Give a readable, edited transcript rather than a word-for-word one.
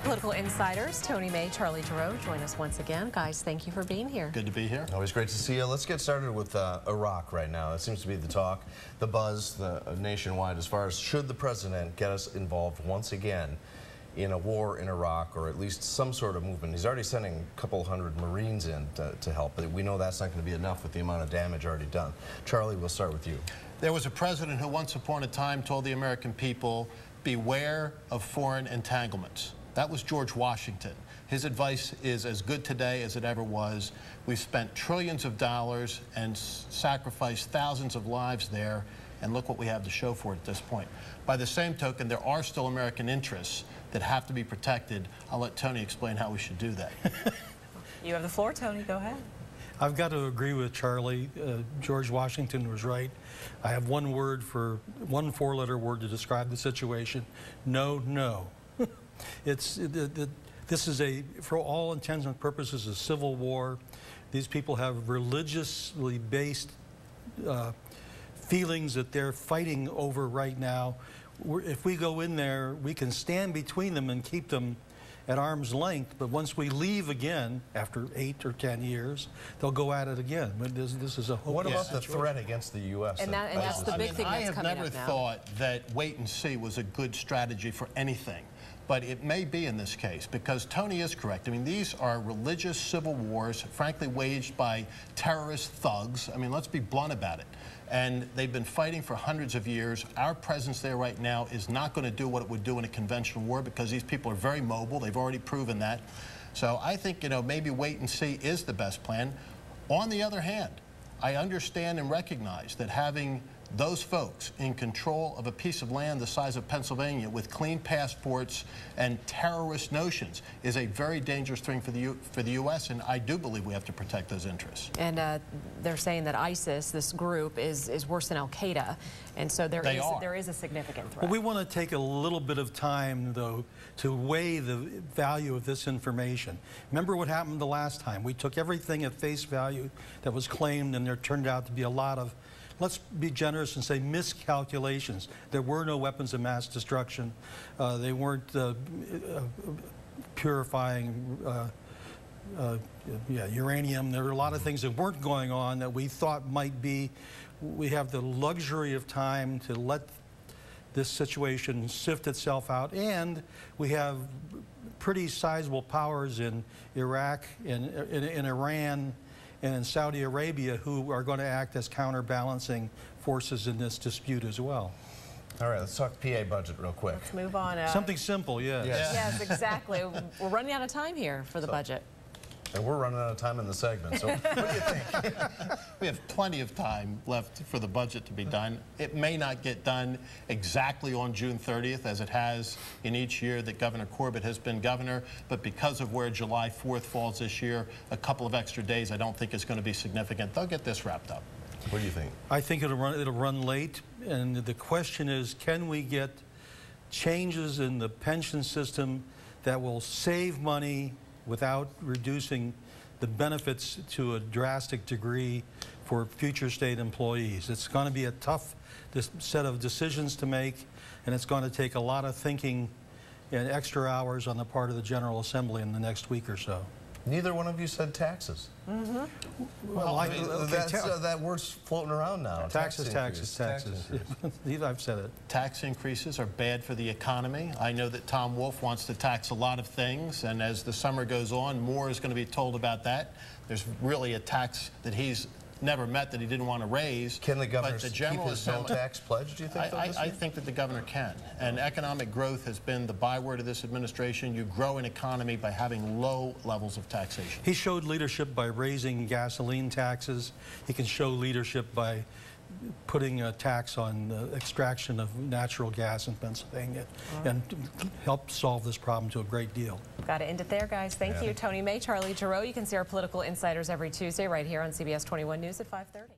Our political insiders, Tony May, Charlie Giroux, join us once again. Guys, thank you for being here. Good to be here. Always great to see you. Let's get started with Iraq right now. It seems to be the talk, the buzz nationwide as far as should the president get us involved once again in a war in Iraq, or at least some sort of movement. He's already sending a couple hundred Marines in to help, but we know that's not going to be enough with the amount of damage already done. Charlie, we'll start with you. There was a president who once upon a time told the American people, beware of foreign entanglements. That was George Washington. His advice is as good today as it ever was. We've spent trillions of dollars and sacrificed thousands of lives there, and look what we have to show for it at this point. By the same token, there are still American interests that have to be protected. I'll let Tony explain how we should do that. You have the floor, Tony. Go ahead. I've got to agree with Charlie. George Washington was right. I have one four-letter word to describe the situation. No, no. This is for all intents and purposes, a civil war. These people have religiously based feelings that they're fighting over right now. If we go in there, we can stand between them and keep them at arm's length, but once we leave again, after 8 or 10 years, they'll go at it again. But this is a hopeless What about situation. the threat against the U.S.? And that's the big thing that's coming up now. I have never thought that wait and see was a good strategy for anything. But it may be in this case, because Tony is correct. I mean, these are religious civil wars, frankly, waged by terrorist thugs. I mean, let's be blunt about it. And they've been fighting for hundreds of years. Our presence there right now is not going to do what it would do in a conventional war, because these people are very mobile. They've already proven that. So I think, maybe wait and see is the best plan. On the other hand, I understand and recognize that having those folks in control of a piece of land the size of Pennsylvania with clean passports and terrorist notions is a very dangerous thing for the U.S., and I do believe we have to protect those interests. And they're saying that ISIS, this group, is worse than Al-Qaeda, and so there is a significant threat. Well, we want to take a little bit of time, though, to weigh the value of this information. Remember what happened the last time? We took everything at face value that was claimed, and there turned out to be a lot of, let's be generous and say, miscalculations. There were no weapons of mass destruction. They weren't purifying uranium. There were a lot of things that weren't going on that we thought might be. We have the luxury of time to let this situation sift itself out, and we have pretty sizable powers in Iraq and in Iran and in Saudi Arabia who are going to act as counterbalancing forces in this dispute as well. All right, let's talk PA budget real quick. Let's move on. Something simple, yes. Yes, exactly. We're running out of time here for the budget. And we're running out of time in the segment, so what do you think? We have plenty of time left for the budget to be done. It may not get done exactly on June 30th, as it has in each year that Governor Corbett has been governor, but because of where July 4th falls this year, a couple of extra days I don't think is going to be significant. They'll get this wrapped up. What do you think? I think it'll run late, and the question is, can we get changes in the pension system that will save money without reducing the benefits to a drastic degree for future state employees? It's going to be a tough set of decisions to make, and it's going to take a lot of thinking and extra hours on the part of the General Assembly in the next week or so. Neither one of you said taxes. Mm-hmm. Well, that word's floating around now. Taxes. I've said it. Tax increases are bad for the economy. I know that Tom Wolf wants to tax a lot of things, and as the summer goes on, more is going to be told about that. There's really a tax that he's never met that he didn't want to raise. Can the governor keep his no tax pledge, do you think? I think that the governor can. And economic growth has been the byword of this administration. You grow an economy by having low levels of taxation. He showed leadership by raising gasoline taxes. He can show leadership by putting a tax on the extraction of natural gas in Pennsylvania and help solve this problem to a great deal. Got to end it there, guys. Thank you. Tony May, Charlie Giroux. You can see our political insiders every Tuesday right here on CBS 21 News at 5:30.